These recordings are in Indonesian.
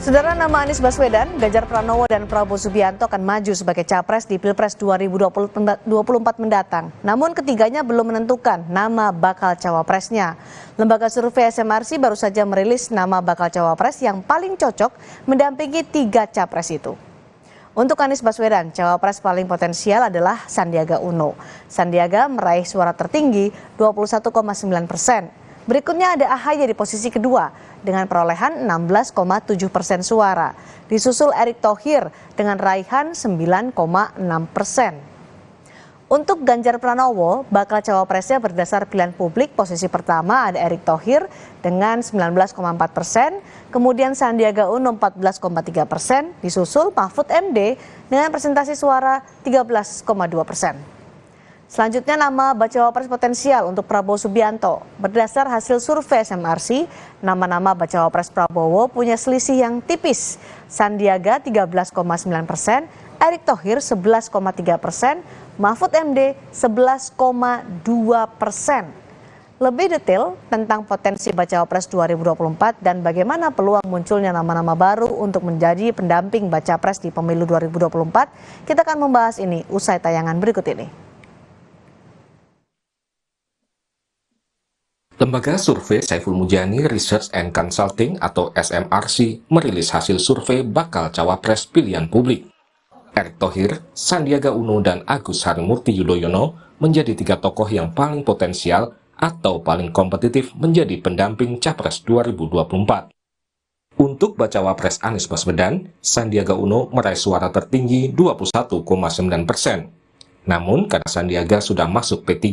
Saudara, nama Anies Baswedan, Ganjar Pranowo, dan Prabowo Subianto akan maju sebagai capres di Pilpres 2024 mendatang. Namun ketiganya belum menentukan nama bakal cawapresnya. Lembaga survei SMRC baru saja merilis nama bakal cawapres yang paling cocok mendampingi tiga capres itu. Untuk Anies Baswedan, cawapres paling potensial adalah Sandiaga Uno. Sandiaga meraih suara tertinggi 21,9%. Berikutnya ada AHY di posisi kedua dengan perolehan 16,7% suara. Disusul Erick Thohir dengan raihan 9,6%. Untuk Ganjar Pranowo, bakal cawapresnya berdasar pilihan publik. Posisi pertama ada Erick Thohir dengan 19,4%, kemudian Sandiaga Uno 14,3%, disusul Mahfud MD dengan presentasi suara 13,2%. Selanjutnya nama bacawa pres potensial untuk Prabowo Subianto. Berdasar hasil survei SMRC, nama-nama bacawa pres Prabowo punya selisih yang tipis. Sandiaga 13,9%, Erick Thohir 11,3%, Mahfud MD 11,2%. Lebih detail tentang potensi bacawa pres 2024 dan bagaimana peluang munculnya nama-nama baru untuk menjadi pendamping baca pres di pemilu 2024, kita akan membahas ini usai tayangan berikut ini. Lembaga survei Saiful Mujani Research and Consulting atau SMRC merilis hasil survei bakal cawapres pilihan publik. Erick Thohir, Sandiaga Uno, dan Agus Harimurti Yudhoyono menjadi tiga tokoh yang paling potensial atau paling kompetitif menjadi pendamping Capres 2024. Untuk bacawa pres Anies Baswedan, Sandiaga Uno meraih suara tertinggi 21,9%. Namun karena Sandiaga sudah masuk P3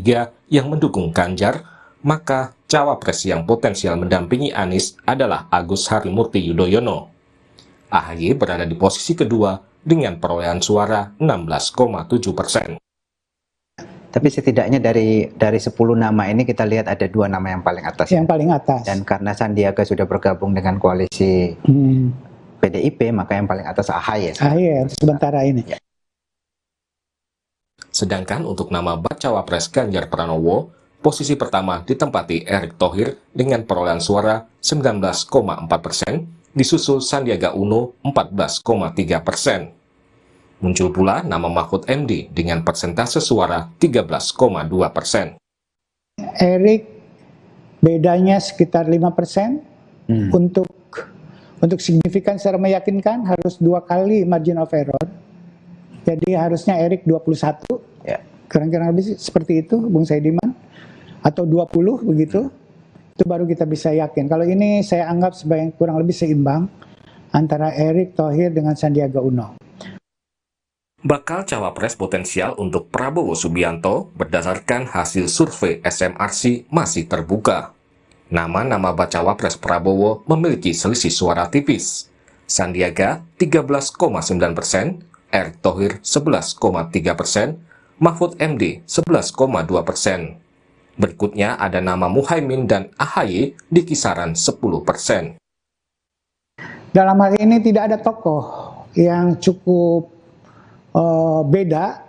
yang mendukung Ganjar, maka cawapres yang potensial mendampingi Anies adalah Agus Harimurti Yudhoyono. AHY berada di posisi kedua dengan perolehan suara 16,7%. Tapi setidaknya dari 10 nama ini kita lihat ada 2 nama yang paling atas. Yang paling atas. Dan karena Sandiaga sudah bergabung dengan koalisi PDIP, maka yang paling atas AHY. AHY sementara ini. Ya. Sedangkan untuk nama bacawa pres Ganjar Pranowo, posisi pertama ditempati Erick Thohir dengan perolehan suara 19,4%, disusul Sandiaga Uno 14,3%. Muncul pula nama Mahfud MD dengan persentase suara 13,2%. Erick bedanya sekitar 5%. Untuk signifikan secara meyakinkan harus 2 kali margin of error. Jadi harusnya Erick 21. Ya. Kira-kira lebih seperti itu, Bung Saidiman. Atau 20 begitu, itu baru kita bisa yakin. Kalau ini saya anggap sebagai kurang lebih seimbang antara Erick Thohir dengan Sandiaga Uno. Bakal cawapres potensial untuk Prabowo Subianto berdasarkan hasil survei SMRC masih terbuka. Nama-nama bacawa pres Prabowo memiliki selisih suara tipis. Sandiaga 13,9%, Erick Thohir 11,3%, Mahfud MD 11,2%. Berikutnya ada nama Muhaimin dan AHY di kisaran 10%. Dalam hal ini tidak ada tokoh yang cukup beda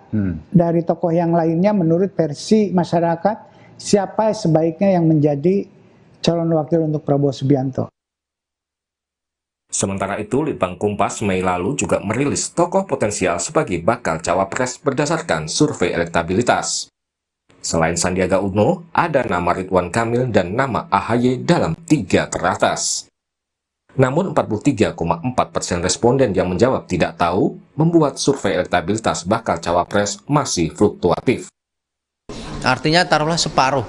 dari tokoh yang lainnya menurut versi masyarakat siapa sebaiknya yang menjadi calon wakil untuk Prabowo Subianto. Sementara itu, Litbang Kompas Mei lalu juga merilis tokoh potensial sebagai bakal cawapres berdasarkan survei elektabilitas. Selain Sandiaga Uno, ada nama Ridwan Kamil dan nama AHY dalam 3 teratas. Namun 43,4% responden yang menjawab tidak tahu, membuat survei elektabilitas bakal cawapres masih fluktuatif. Artinya taruhlah separuh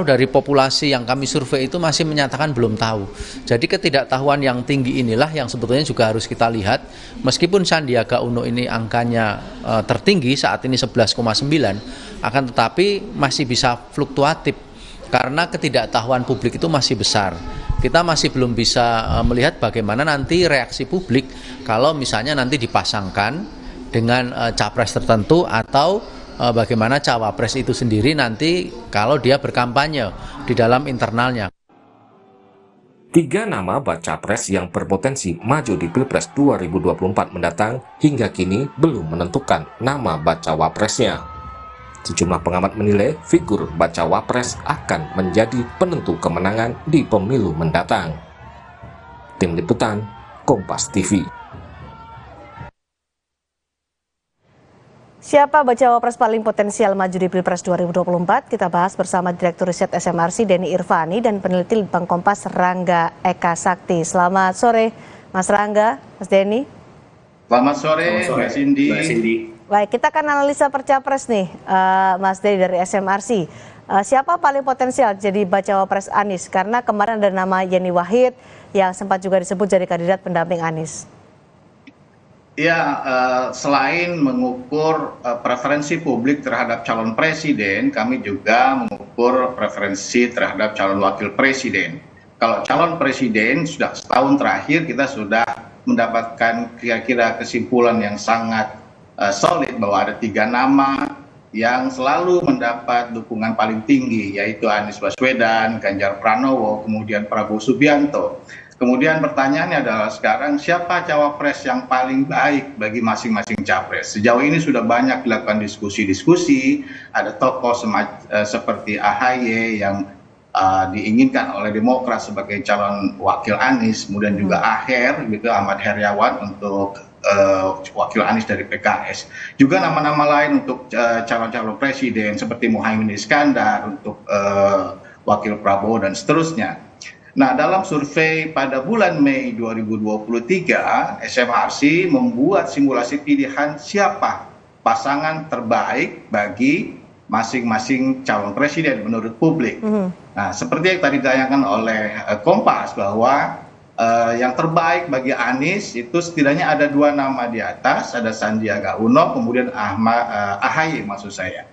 dari populasi yang kami survei itu masih menyatakan belum tahu. Jadi ketidaktahuan yang tinggi inilah yang sebetulnya juga harus kita lihat. Meskipun Sandiaga Uno ini angkanya tertinggi saat ini 11,9, akan tetapi masih bisa fluktuatif karena ketidaktahuan publik itu masih besar. Kita masih belum bisa melihat bagaimana nanti reaksi publik kalau misalnya nanti dipasangkan dengan capres tertentu atau bagaimana cawapres itu sendiri nanti kalau dia berkampanye di dalam internalnya. 3 nama baca pres yang berpotensi maju di Pilpres 2024 mendatang hingga kini belum menentukan nama bacawa presnya. Sejumlah pengamat menilai figur bacawa pres akan menjadi penentu kemenangan di pemilu mendatang. Tim Liputan, Kompas TV. Siapa bacawa pres paling potensial maju di Pilpres 2024? Kita bahas bersama Direktur Riset SMRC Denny Irvani dan peneliti Litbang Kompas Rangga Eka Sakti. Selamat sore Mas Rangga, Mas Denny. Selamat sore, Mbak Cindy. Baik, kita akan analisa percapres nih, Mas Denny dari SMRC. Siapa paling potensial jadi bacawa pres Anies? Karena kemarin ada nama Yeni Wahid yang sempat juga disebut jadi kandidat pendamping Anies. Ya, selain mengukur preferensi publik terhadap calon presiden, kami juga mengukur preferensi terhadap calon wakil presiden. Kalau calon presiden sudah setahun terakhir kita sudah mendapatkan kira-kira kesimpulan yang sangat solid bahwa ada 3 nama yang selalu mendapat dukungan paling tinggi, yaitu Anies Baswedan, Ganjar Pranowo, kemudian Prabowo Subianto. Kemudian pertanyaannya adalah sekarang siapa cawapres yang paling baik bagi masing-masing capres. Sejauh ini sudah banyak dilakukan diskusi-diskusi, ada tokoh seperti AHY yang diinginkan oleh Demokrat sebagai calon wakil Anies, kemudian juga Aher, gitu, Ahmad Heriawan untuk wakil Anies dari PKS. Juga nama-nama lain untuk calon-calon presiden seperti Muhaimin Iskandar untuk wakil Prabowo dan seterusnya. Nah, dalam survei pada bulan Mei 2023, SMRC membuat simulasi pilihan siapa pasangan terbaik bagi masing-masing calon presiden menurut publik. Nah, seperti yang tadi ditayangkan oleh Kompas bahwa yang terbaik bagi Anies itu setidaknya ada 2 nama di atas, ada Sandiaga Uno, kemudian AHY maksud saya.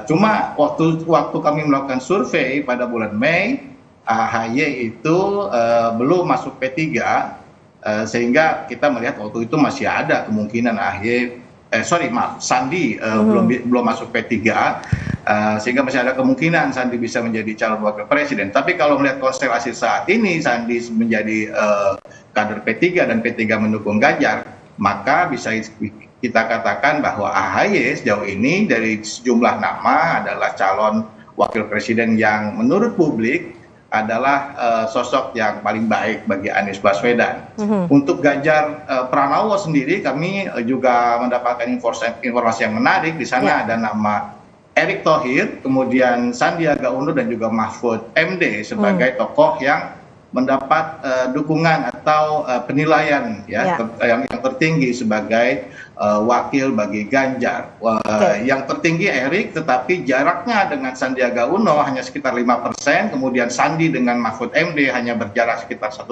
Cuma waktu kami melakukan survei pada bulan Mei, AHY itu belum masuk P3, sehingga kita melihat waktu itu masih ada kemungkinan Sandi belum masuk P3, sehingga masih ada kemungkinan Sandi bisa menjadi calon wakil presiden. Tapi kalau melihat konstelasi saat ini, Sandi menjadi kader P3 dan P3 mendukung Ganjar, maka bisa kita katakan bahwa AHY sejauh ini dari sejumlah nama adalah calon wakil presiden yang menurut publik adalah sosok yang paling baik bagi Anies Baswedan. Untuk Ganjar Pranowo sendiri, kami juga mendapatkan informasi yang menarik. Di sana ada nama Erick Thohir, kemudian Sandiaga Uno dan juga Mahfud MD sebagai tokoh yang mendapat dukungan atau penilaian yang tertinggi sebagai wakil bagi Ganjar. Yang tertinggi Erick, tetapi jaraknya dengan Sandiaga Uno hanya sekitar 5%, kemudian Sandi dengan Mahfud MD hanya berjarak sekitar 1%.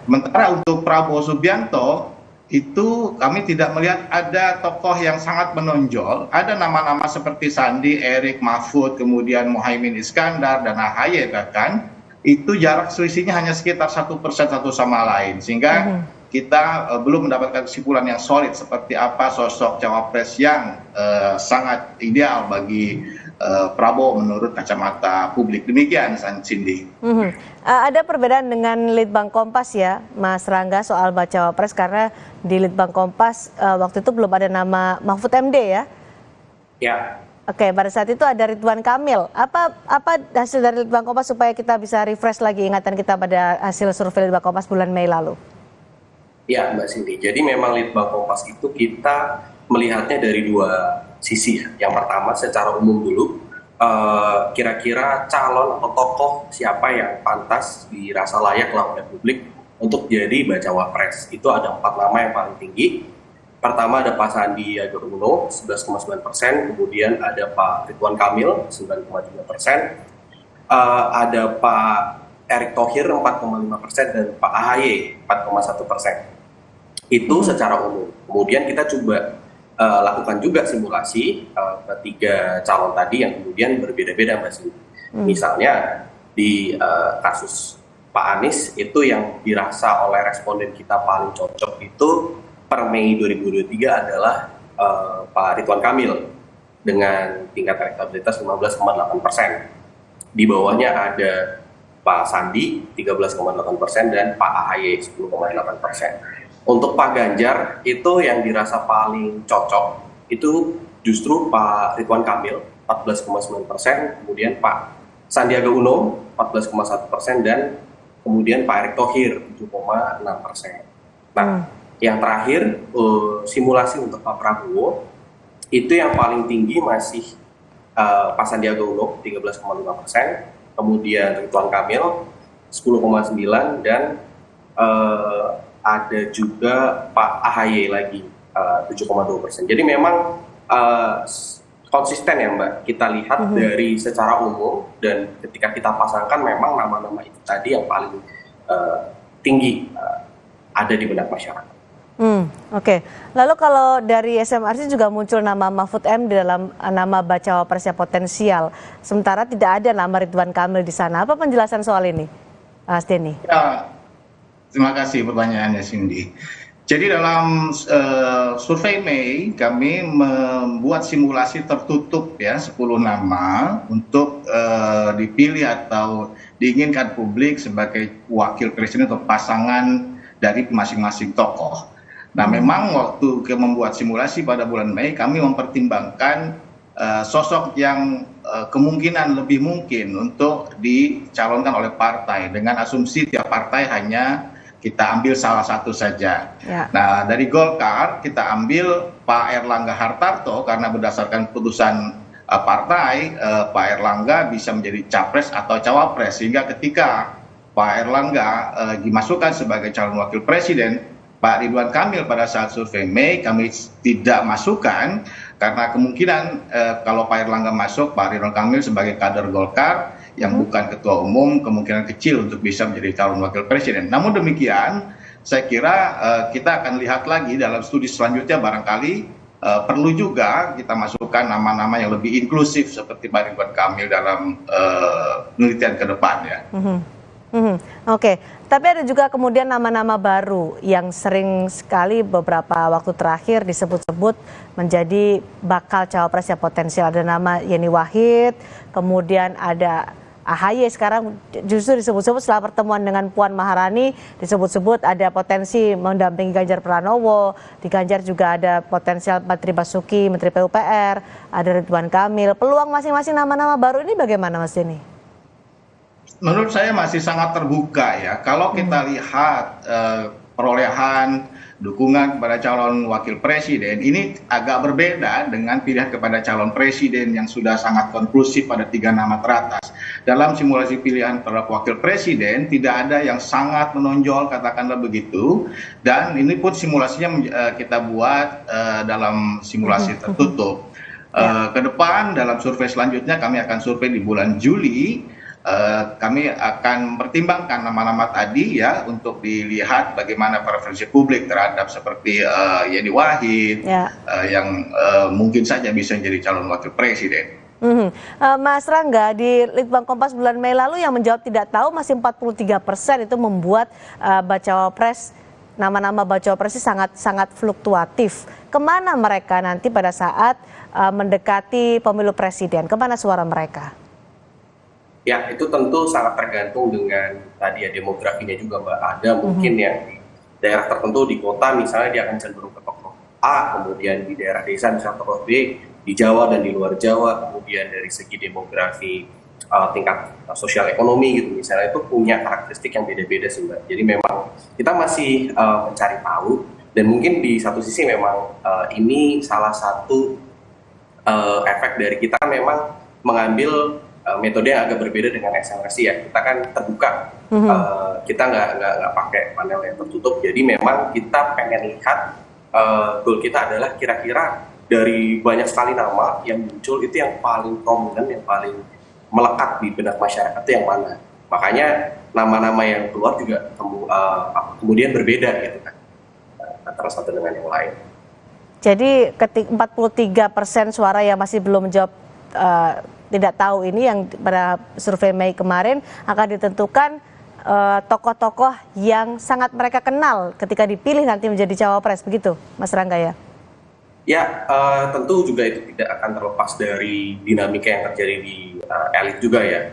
Sementara untuk Prabowo Subianto itu kami tidak melihat ada tokoh yang sangat menonjol. Ada nama-nama seperti Sandi, Erick, Mahfud, kemudian Muhaimin Iskandar dan AHY bahkan itu jarak selisihnya hanya sekitar 1% satu sama lain, sehingga kita belum mendapatkan kesimpulan yang solid seperti apa sosok cawapres yang sangat ideal bagi Prabowo menurut kacamata publik. Demikian, Cindy. Ada perbedaan dengan Litbang Kompas ya, Mas Rangga, soal bacawa pres, karena di Litbang Kompas waktu itu belum ada nama Mahfud MD ya? Ya. Oke, pada saat itu ada Ridwan Kamil. Apa hasil dari Litbang Kompas supaya kita bisa refresh lagi ingatan kita pada hasil survei Litbang Kompas bulan Mei lalu? Ya, Mbak Cindy. Jadi memang Litbang Kompas itu kita melihatnya dari 2 sisi. Yang pertama secara umum dulu, kira-kira calon atau tokoh siapa yang pantas dirasa layak oleh publik untuk jadi bacawa pres. Itu ada 4 nama yang paling tinggi. Pertama ada Pak Sandiaga Uno 11,9%, kemudian ada Pak Ridwan Kamil 9,3%, ada Pak Erick Thohir 4,5% dan Pak AHY 4,1%. Itu secara umum. Kemudian kita coba lakukan juga simulasi ketiga calon tadi yang kemudian berbeda-beda, Mbak Cindy. Misalnya di kasus Pak Anies itu yang dirasa oleh responden kita paling cocok itu per Mei 2023 adalah Pak Ridwan Kamil dengan tingkat elektabilitas 15,8%. Di bawahnya ada Pak Sandi 13,8% dan Pak AHY 10,8%. Untuk Pak Ganjar itu yang dirasa paling cocok itu justru Pak Ridwan Kamil 14,9%, kemudian Pak Sandiaga Uno 14,1% dan kemudian Pak Erick Thohir 7,6%. Nah, yang terakhir simulasi untuk Pak Prabowo itu yang paling tinggi masih Pak Sandiaga Uno 13,5%, kemudian Ridwan Kamil 10,9%, dan ada juga Pak AHY lagi 7,2%. Jadi memang konsisten ya Mbak, kita lihat dari secara umum, dan ketika kita pasangkan memang nama-nama itu tadi yang paling tinggi ada di benak masyarakat. Oke. Lalu kalau dari SMRC juga muncul nama Mahfud M di dalam nama bacawa presnya potensial, sementara tidak ada nama Ridwan Kamil di sana. Apa penjelasan soal ini, Mas Denny? Ya, terima kasih pertanyaannya Cindy. Jadi dalam survei Mei kami membuat simulasi tertutup ya 10 nama untuk dipilih atau diinginkan publik sebagai wakil presiden atau pasangan dari masing-masing tokoh. Nah, memang waktu membuat simulasi pada bulan Mei kami mempertimbangkan sosok yang kemungkinan lebih mungkin untuk dicalonkan oleh partai dengan asumsi tiap partai hanya kita ambil salah satu saja. Ya. Nah, dari Golkar kita ambil Pak Erlangga Hartarto karena berdasarkan putusan partai Pak Erlangga bisa menjadi capres atau cawapres, sehingga ketika Pak Erlangga dimasukkan sebagai calon wakil presiden, Pak Ridwan Kamil pada saat survei Mei kami tidak masukkan karena kemungkinan kalau Pak Erlangga masuk, Pak Ridwan Kamil sebagai kader Golkar yang bukan ketua umum kemungkinan kecil untuk bisa menjadi calon wakil presiden. Namun demikian, saya kira kita akan lihat lagi dalam studi selanjutnya, barangkali perlu juga kita masukkan nama-nama yang lebih inklusif seperti Pak Ridwan Kamil dalam penelitian ke depan ya. Oke, tapi ada juga kemudian nama-nama baru yang sering sekali beberapa waktu terakhir disebut-sebut menjadi bakal cawapresnya potensial. Ada nama Yeni Wahid, kemudian ada AHY sekarang justru disebut-sebut setelah pertemuan dengan Puan Maharani, disebut-sebut ada potensi mendampingi Ganjar Pranowo. Di Ganjar juga ada potensial Menteri Basuki, Menteri PUPR, ada Ridwan Kamil. Peluang masing-masing nama-nama baru ini bagaimana, Mas Denny? Menurut saya masih sangat terbuka ya. Kalau kita lihat perolehan dukungan kepada calon wakil presiden, ini agak berbeda dengan pilihan kepada calon presiden yang sudah sangat konklusif pada 3 nama teratas. Dalam simulasi pilihan terhadap wakil presiden tidak ada yang sangat menonjol, katakanlah begitu. Dan ini pun simulasinya kita buat dalam simulasi tertutup. Ke depan dalam survei selanjutnya kami akan survei di bulan Juli. Kami akan mempertimbangkan nama-nama tadi ya untuk dilihat bagaimana preferensi publik terhadap seperti Yeni Wahid yang mungkin saja bisa menjadi calon wakil presiden. Mas Rangga, di Litbang Kompas bulan Mei lalu yang menjawab tidak tahu masih 43%, itu membuat bacawa pres, nama-nama bacawa pres sangat fluktuatif. Kemana mereka nanti pada saat mendekati pemilu presiden? Kemana suara mereka? Ya, itu tentu sangat tergantung dengan tadi ya demografinya juga Mbak. Ada mungkin yang di daerah tertentu di kota misalnya dia akan cenderung ke tokoh A, kemudian di daerah desa misalnya tokoh B, di Jawa dan di luar Jawa, kemudian dari segi demografi tingkat sosial ekonomi gitu misalnya, itu punya karakteristik yang beda-beda sih Mbak. Jadi memang kita masih mencari tahu, dan mungkin di satu sisi memang ini salah satu efek dari kita memang mengambil metode yang agak berbeda dengan SMRC ya. Kita kan terbuka, kita nggak pakai panel yang tertutup. Jadi memang kita pengen lihat goal kita adalah kira-kira dari banyak sekali nama yang muncul itu yang paling prominent, yang paling melekat di benak masyarakat itu yang mana. Makanya nama-nama yang keluar juga kemudian berbeda gitu kan antara satu dengan yang lain. Jadi 43% suara yang masih belum menjawab tidak tahu ini yang pada survei Mei kemarin akan ditentukan tokoh-tokoh yang sangat mereka kenal ketika dipilih nanti menjadi cawapres, begitu Mas Rangga ya? Ya, tentu juga itu tidak akan terlepas dari dinamika yang terjadi di elit juga ya.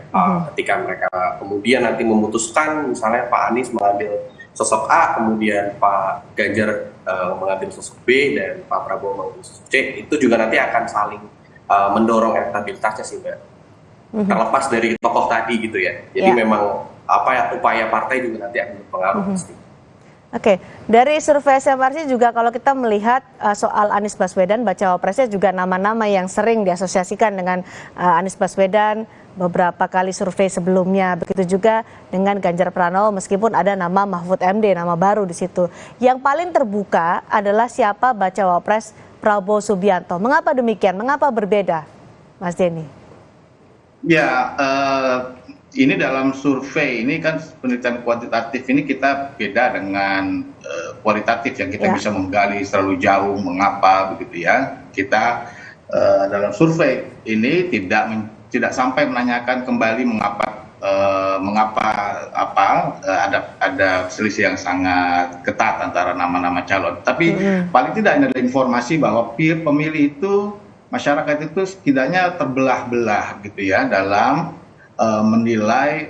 Ketika mereka kemudian nanti memutuskan misalnya Pak Anies mengambil sosok A, kemudian Pak Ganjar mengambil sosok B, dan Pak Prabowo mengambil sosok C, itu juga nanti akan saling mendorong elektabilitasnya sih Mbak. Terlepas dari tokoh tadi gitu ya. Jadi memang upaya partai juga nanti akan berpengaruh pasti. Oke, dari survei SMRC juga kalau kita melihat soal Anies Baswedan, baca wapresnya juga nama-nama yang sering diasosiasikan dengan Anies Baswedan beberapa kali survei sebelumnya. Begitu juga dengan Ganjar Pranowo meskipun ada nama Mahfud MD, nama baru di situ. Yang paling terbuka adalah siapa baca wapres Prabowo Subianto. Mengapa demikian? Mengapa berbeda, Mas Denny? Ya, ini dalam survei ini kan penelitian kuantitatif ini kita beda dengan kualitatif yang kita bisa menggali terlalu jauh mengapa begitu ya. Kita dalam survei ini tidak sampai menanyakan kembali mengapa ada selisih yang sangat ketat antara nama-nama calon. Tapi paling tidak ada informasi bahwa pemilih itu, masyarakat itu setidaknya terbelah-belah gitu ya dalam menilai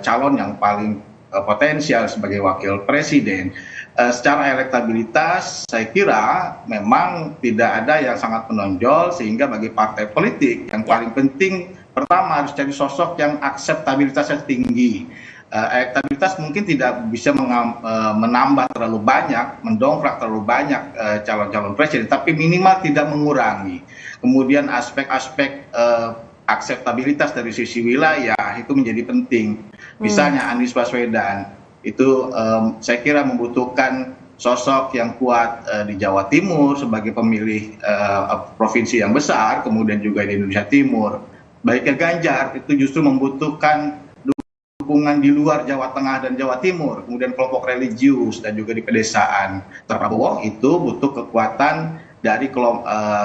calon yang paling potensial sebagai wakil presiden. Secara elektabilitas saya kira memang tidak ada yang sangat menonjol, sehingga bagi partai politik yang paling penting pertama harus cari sosok yang akseptabilitasnya tinggi. Elektabilitas mungkin tidak bisa menambah terlalu banyak, mendongkrak terlalu banyak calon-calon presiden, tapi minimal tidak mengurangi. Kemudian aspek-aspek akseptabilitas dari sisi wilayah itu menjadi penting. Misalnya Anies Baswedan itu saya kira membutuhkan sosok yang kuat di Jawa Timur sebagai pemilih provinsi yang besar, kemudian juga di Indonesia Timur. Baiknya Ganjar itu justru membutuhkan dukungan di luar Jawa Tengah dan Jawa Timur, kemudian kelompok religius dan juga di pedesaan. Prabowo itu butuh kekuatan dari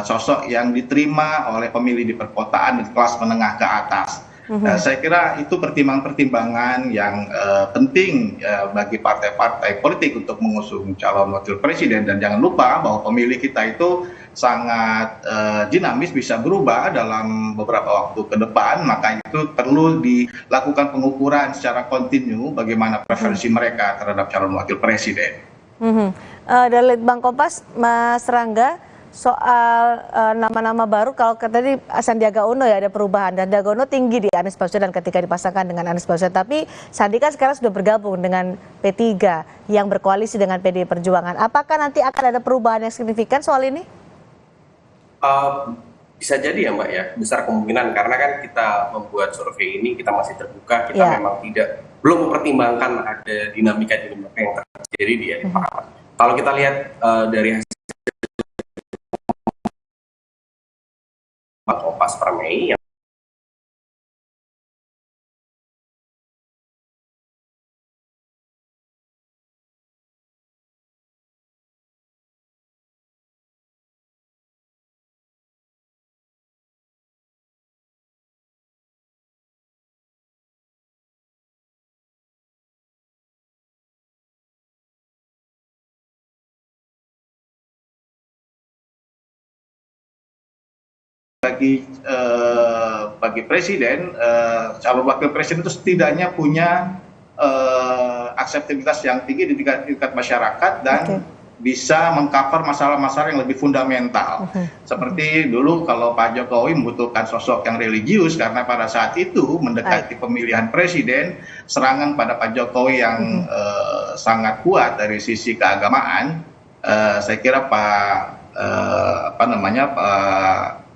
sosok yang diterima oleh pemilih di perkotaan dan kelas menengah ke atas. Saya kira itu pertimbangan-pertimbangan yang penting bagi partai-partai politik untuk mengusung calon wakil presiden. Dan jangan lupa bahwa pemilih kita itu sangat dinamis, bisa berubah dalam beberapa waktu ke depan. Maka itu perlu dilakukan pengukuran secara kontinu bagaimana preferensi mereka terhadap calon wakil presiden. Dari Litbang Kompas, Mas Rangga, soal nama-nama baru, kalau tadi Sandiaga Uno ya ada perubahan, dan Sandiaga Uno tinggi di Anies Baswedan ketika dipasangkan dengan Anies Baswedan, tapi Sandi kan sekarang sudah bergabung dengan P3 yang berkoalisi dengan PDI Perjuangan. Apakah nanti akan ada perubahan yang signifikan soal ini? Bisa jadi ya Mbak ya, besar kemungkinan, karena kan kita membuat survei ini kita masih terbuka, kita memang belum mempertimbangkan ada dinamika yang terjadi di elit partai. Kalau kita lihat dari hasil Kompas per Mei yang bagi presiden, calon wakil presiden itu setidaknya punya akseptabilitas yang tinggi di tingkat masyarakat dan bisa mengcover masalah-masalah yang lebih fundamental. Seperti dulu kalau Pak Jokowi membutuhkan sosok yang religius, karena pada saat itu mendekati pemilihan presiden, serangan pada Pak Jokowi yang sangat kuat dari sisi keagamaan. Saya kira Pak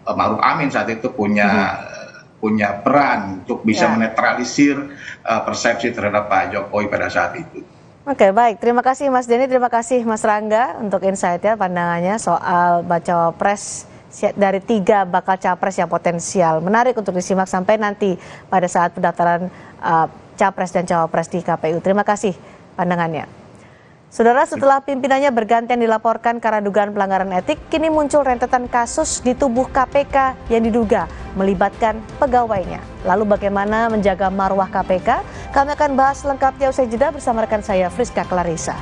Ma'ruf Amin saat itu punya peran untuk bisa menetralisir persepsi terhadap Pak Jokowi pada saat itu. Oke, baik. Terima kasih Mas Denny, terima kasih Mas Rangga untuk insight-nya, pandangannya soal baca pres dari 3 bakal capres yang potensial. Menarik untuk disimak sampai nanti pada saat pendaftaran capres dan cawapres di KPU. Terima kasih pandangannya. Saudara, setelah pimpinannya bergantian dilaporkan karena dugaan pelanggaran etik, kini muncul rentetan kasus di tubuh KPK yang diduga melibatkan pegawainya. Lalu bagaimana menjaga marwah KPK? Kami akan bahas lengkapnya usai jeda bersama rekan saya Friska Clarissa.